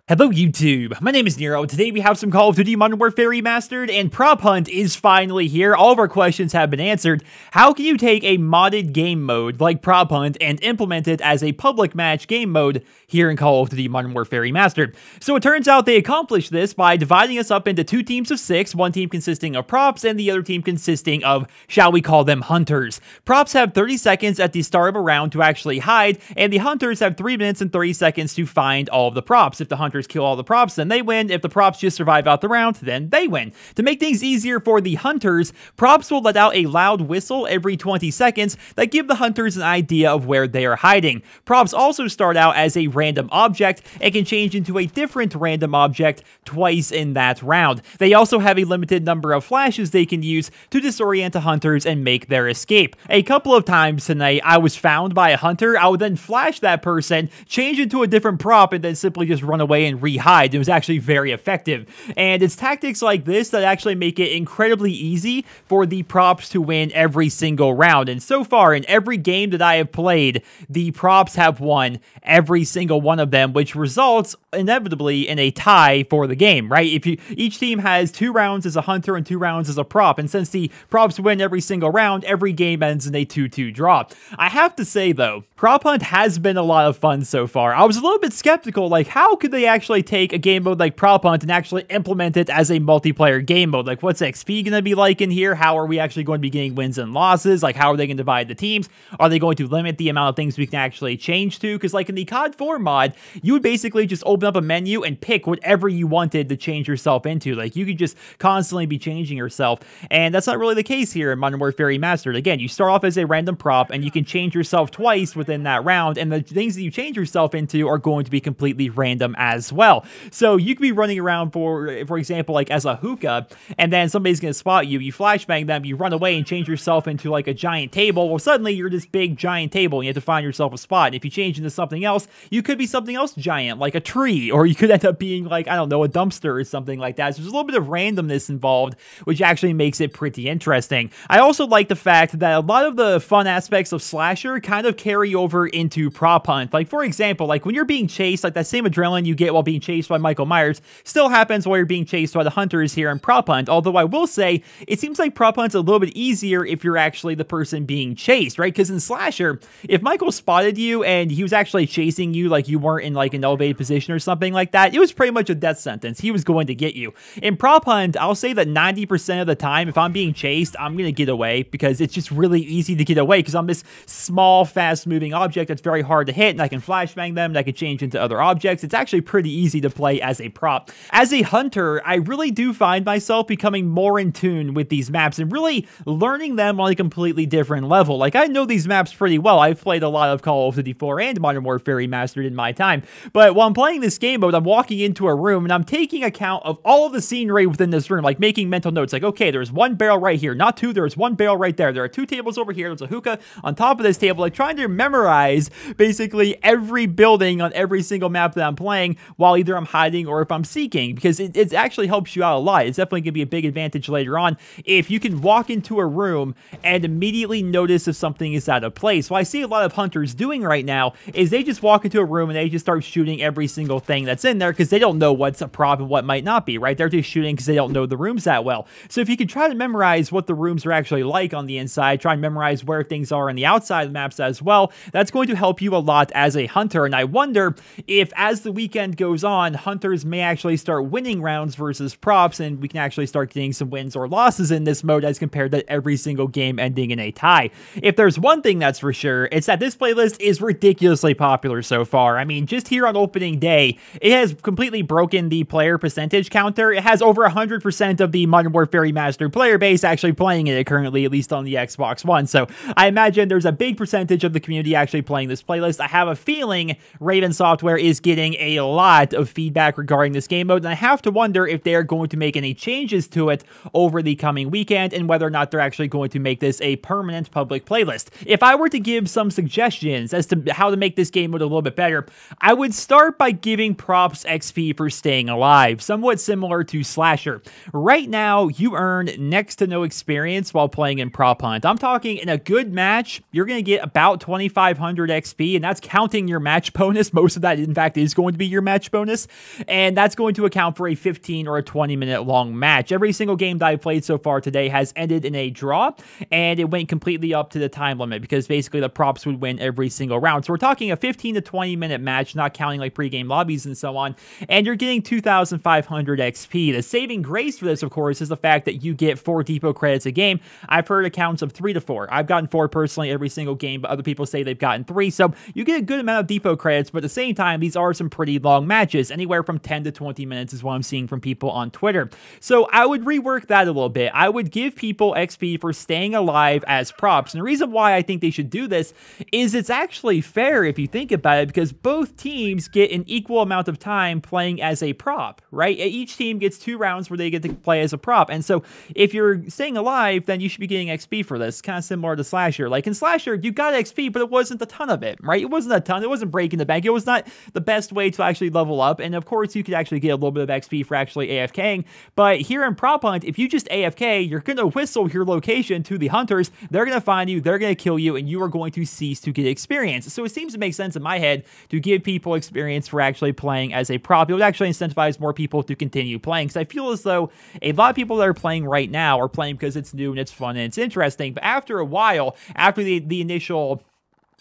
Hello YouTube, my name is Nero. Today we have some Call of Duty Modern Warfare Remastered, and Prop Hunt is finally here. All of our questions have been answered. How can you take a modded game mode like Prop Hunt and implement it as a public match game mode here in Call of Duty Modern Warfare Remastered? So it turns out they accomplished this by dividing us up into two teams of 6, one team consisting of props and the other team consisting of, shall we call them, hunters. Props have 30 seconds at the start of a round to actually hide, and the hunters have 3 minutes and 30 seconds to find all of the props. If the hunters kill all the props, then they win. If the props just survive out the round, then they win. To make things easier for the hunters, props will let out a loud whistle every 20 seconds that give the hunters an idea of where they are hiding. Props also start out as a random object and can change into a different random object twice in that round. They also have a limited number of flashes they can use to disorient the hunters and make their escape. A couple of times tonight, I was found by a hunter. I would then flash that person, change into a different prop, and then simply just run away and re-hide. It was actually very effective. And it's tactics like this that actually make it incredibly easy for the props to win every single round. And so far, in every game that I have played, the props have won every single one of them, which results inevitably in a tie for the game, right? Each team has 2 rounds as a hunter and 2 rounds as a prop, and since the props win every single round, every game ends in a 2-2 draw. I have to say though, Prop Hunt has been a lot of fun so far. I was a little bit skeptical, like how could they actually take a game mode like Prop Hunt and actually implement it as a multiplayer game mode? Like what's XP going to be like in here? How are we actually going to be getting wins and losses? Like how are they going to divide the teams? Are they going to limit the amount of things we can actually change to? Because like in the COD 4 mod, you would basically just open up a menu and pick whatever you wanted to change yourself into. Like you could just constantly be changing yourself, and that's not really the case here in Modern Warfare Remastered. Again, you start off as a random prop and you can change yourself twice within that round, and the things that you change yourself into are going to be completely random as well. So you could be running around for example, like as a hookah, and then somebody's going to spot you, you flashbang them, you run away and change yourself into like a giant table. Well, suddenly you're this big giant table and you have to find yourself a spot. And if you change into something else, you could be something else giant, like a tree, or you could end up being like, I don't know, a dumpster or something like that. So there's a little bit of randomness involved, which actually makes it pretty interesting. I also like the fact that a lot of the fun aspects of Slasher kind of carry over into Prop Hunt. Like for example, like when you're being chased, like that same adrenaline you get while being chased by Michael Myers still happens while you're being chased by the hunters here in Prop Hunt. Although I will say, it seems like Prop Hunt's a little bit easier if you're actually the person being chased, right? Because in Slasher, if Michael spotted you and he was actually chasing you, like you weren't in like an elevated position or something like that, it was pretty much a death sentence. He was going to get you. In Prop Hunt, I'll say that 90% of the time, if I'm being chased, I'm going to get away because it's just really easy to get away because I'm this small, fast-moving object that's very hard to hit, and I can flashbang them, and I can change into other objects. It's actually pretty easy to play as a prop. As a hunter, I really do find myself becoming more in tune with these maps and really learning them on a completely different level. Like, I know these maps pretty well. I've played a lot of Call of Duty 4 and Modern Warfare Remastered in my time, but while I'm playing this game mode, I'm walking into a room and I'm taking account of all of the scenery within this room, like making mental notes, like, okay, there's 1 barrel right here, not 2, there's 1 barrel right there, there are 2 tables over here, there's a hookah on top of this table, like trying to memorize basically every building on every single map that I'm playing while either I'm hiding or if I'm seeking, because it actually helps you out a lot. It's definitely going to be a big advantage later on if you can walk into a room and immediately notice if something is out of place. What I see a lot of hunters doing right now is they just walk into a room and they just start shooting every single thing that's in there because they don't know what's a prop and what might not be, right? They're just shooting because they don't know the rooms that well. So if you can try to memorize what the rooms are actually like on the inside, try and memorize where things are on the outside of the maps as well, that's going to help you a lot as a hunter. And I wonder if as the weekend goes on, hunters may actually start winning rounds versus props, and we can actually start getting some wins or losses in this mode as compared to every single game ending in a tie. If there's one thing that's for sure, it's that this playlist is ridiculously popular so far. I mean, just here on opening day, it has completely broken the player percentage counter. It has over 100% of the Modern Warfare Remastered player base actually playing it currently, at least on the Xbox One. So I imagine there's a big percentage of the community actually playing this playlist. I have a feeling Raven Software is getting a lot lot of feedback regarding this game mode, and I have to wonder if they are going to make any changes to it over the coming weekend, and whether or not they're actually going to make this a permanent public playlist. If I were to give some suggestions as to how to make this game mode a little bit better, I would start by giving props XP for staying alive, somewhat similar to Slasher. Right now, you earn next to no experience while playing in Prop Hunt. I'm talking in a good match, you're going to get about 2,500 XP, and that's counting your match bonus. Most of that, in fact, is going to be your match bonus, and that's going to account for a 15 or a 20-minute long match. Every single game that I've played so far today has ended in a draw, and it went completely up to the time limit, because basically the props would win every single round. So we're talking a 15 to 20-minute match, not counting like pre-game lobbies and so on, and you're getting 2,500 XP. The saving grace for this, of course, is the fact that you get 4 depot credits a game. I've heard accounts of 3 to 4. I've gotten 4 personally every single game, but other people say they've gotten 3, so you get a good amount of depot credits, but at the same time, these are some pretty long matches. Anywhere from 10 to 20 minutes is what I'm seeing from people on Twitter. So I would rework that a little bit. I would give people XP for staying alive as props, and the reason why I think they should do this is it's actually fair if you think about it, because both teams get an equal amount of time playing as a prop, right? Each team gets 2 rounds where they get to play as a prop, and so if you're staying alive, then you should be getting XP for this, kind of similar to Slasher. Like in Slasher, you got XP, but it wasn't a ton of it, right? It wasn't a ton, it wasn't breaking the bank, it was not the best way to actually level up, and of course you could actually get a little bit of XP for actually AFKing, but here in Prop Hunt, if you just AFK, you're going to whistle your location to the hunters, they're going to find you, they're going to kill you, and you are going to cease to get experience. So it seems to make sense in my head to give people experience for actually playing as a prop. It would actually incentivize more people to continue playing, because I feel as though a lot of people that are playing right now are playing because it's new and it's fun and it's interesting, but after a while, after the initial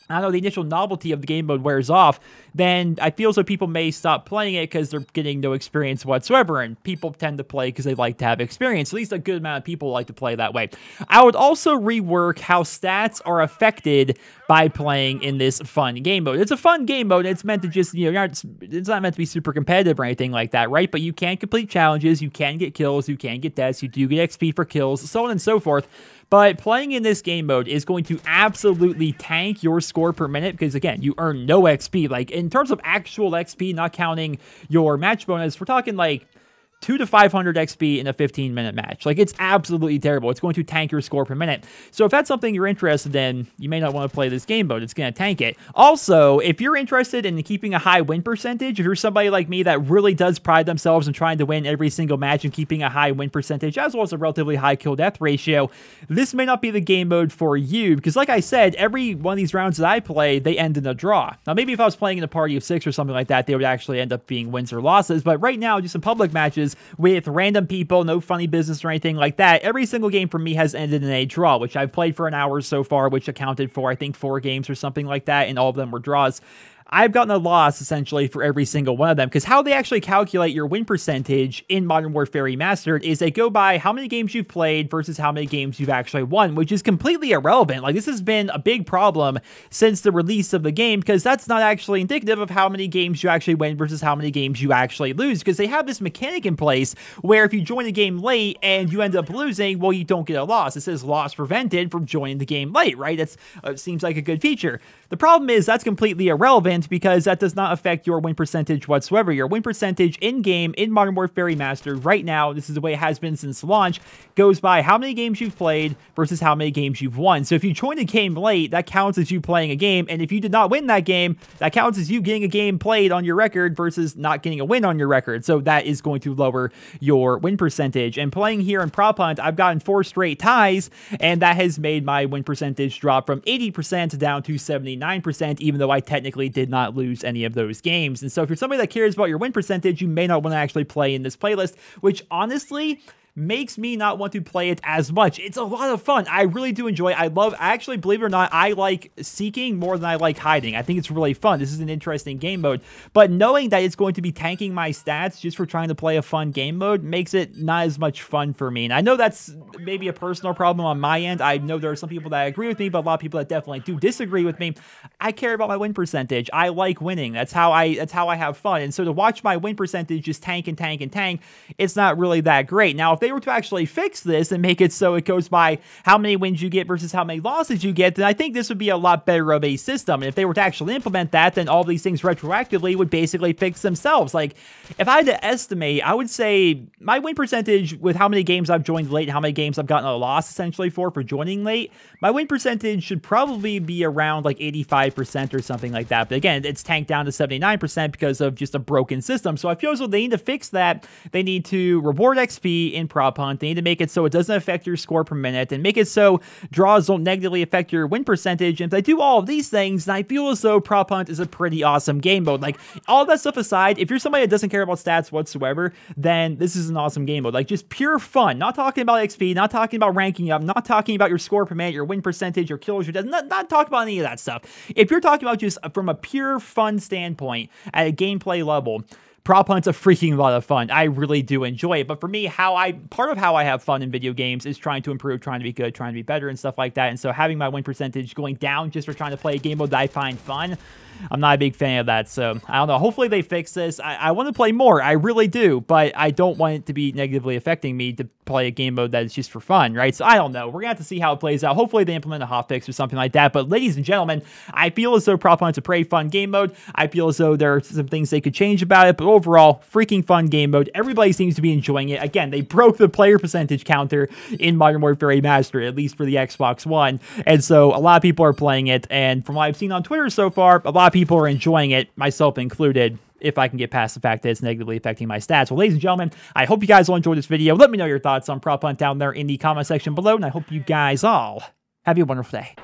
the initial novelty of the game mode wears off, then I feel as though people may stop playing it because they're getting no experience whatsoever, and people tend to play because they like to have experience. At least a good amount of people like to play that way. I would also rework how stats are affected by playing in this fun game mode. It's a fun game mode, it's meant to just, it's not meant to be super competitive or anything like that, right? But you can complete challenges, you can get kills, you can get deaths, you do get XP for kills, so on and so forth. But playing in this game mode is going to absolutely tank your score per minute, because again, you earn no XP. Like in terms of actual XP, not counting your match bonus, we're talking like 200 to 500 XP in a 15-minute match. Like, it's absolutely terrible. It's going to tank your score per minute. So if that's something you're interested in, you may not want to play this game mode. It's going to tank it. Also, if you're interested in keeping a high win percentage, if you're somebody like me that really does pride themselves in trying to win every single match and keeping a high win percentage, as well as a relatively high kill-death ratio, this may not be the game mode for you, because like I said, every one of these rounds that I play, they end in a draw. Now, maybe if I was playing in a party of 6 or something like that, they would actually end up being wins or losses, but right now, just in public matches, with random people, no funny business or anything like that, every single game for me has ended in a draw, which I've played for an hour so far, which accounted for, I think, 4 games or something like that, and all of them were draws. I've gotten a loss, essentially, for every single one of them, because how they actually calculate your win percentage in Modern Warfare Remastered is they go by how many games you've played versus how many games you've actually won, which is completely irrelevant. Like, this has been a big problem since the release of the game, because that's not actually indicative of how many games you actually win versus how many games you actually lose, because they have this mechanic in place where if you join the game late and you end up losing, well, you don't get a loss. It says loss prevented from joining the game late, right? That's seems like a good feature. The problem is that's completely irrelevant, because that does not affect your win percentage whatsoever. Your win percentage in-game, in Modern Warfare Remastered, right now, this is the way it has been since launch, goes by how many games you've played versus how many games you've won. So if you join a game late, that counts as you playing a game, and if you did not win that game, that counts as you getting a game played on your record versus not getting a win on your record. So that is going to lower your win percentage. And playing here in Prop Hunt, I've gotten 4 straight ties, and that has made my win percentage drop from 80% down to 79%, even though I technically did not lose any of those games. And so if you're somebody that cares about your win percentage, you may not want to actually play in this playlist, which honestly makes me not want to play it as much. It's a lot of fun. I really do enjoy it. I actually, believe it or not, I like seeking more than I like hiding. I think it's really fun. This is an interesting game mode, but knowing that it's going to be tanking my stats just for trying to play a fun game mode makes it not as much fun for me. And I know that's maybe a personal problem on my end. I know there are some people that agree with me, but a lot of people that definitely do disagree with me. I care about my win percentage. I like winning. That's how I have fun. And so to watch my win percentage just tank and tank and tank, it's not really that great. Now, if they were to actually fix this and make it so it goes by how many wins you get versus how many losses you get, then I think this would be a lot better of a system. And if they were to actually implement that, then all these things retroactively would basically fix themselves. Like, if I had to estimate, I would say my win percentage with how many games I've joined late and how many games I've gotten a loss essentially for joining late, my win percentage should probably be around like 85% or something like that. But again, it's tanked down to 79% because of just a broken system. So I feel as though they need to fix that. They need to reward XP in Prop Hunt. They need to make it so it doesn't affect your score per minute and make it so draws don't negatively affect your win percentage. And if they do all of these things, then I feel as though Prop Hunt is a pretty awesome game mode. Like, all that stuff aside, if you're somebody that doesn't care about stats whatsoever, then this is an awesome game mode. Like, just pure fun. Not talking about XP, not talking about ranking up, not talking about your score per minute, your win percentage, your kills, your deaths, not talking about any of that stuff. If you're talking about just from a pure fun standpoint at a gameplay level, Prop Hunt's a freaking lot of fun. I really do enjoy it. But for me, part of how I have fun in video games is trying to improve, trying to be good, trying to be better and stuff like that. And so having my win percentage going down just for trying to play a game mode that I find fun, I'm not a big fan of that. So I don't know. Hopefully they fix this. I want to play more. I really do. But I don't want it to be negatively affecting me to play a game mode that is just for fun, right? So I don't know. We're going to have to see how it plays out. Hopefully they implement a hotfix or something like that. But ladies and gentlemen, I feel as though Prop Hunt's a pretty fun game mode. I feel as though there are some things they could change about it. But overall, freaking fun game mode. Everybody seems to be enjoying it. Again, they broke the player percentage counter in Modern Warfare Remastered, at least for the Xbox One. And so a lot of people are playing it. And from what I've seen on Twitter so far, a lot of people are enjoying it, myself included, if I can get past the fact that it's negatively affecting my stats. Well, ladies and gentlemen, I hope you guys will enjoy this video. Let me know your thoughts on Prop Hunt down there in the comment section below, and I hope you guys all have a wonderful day.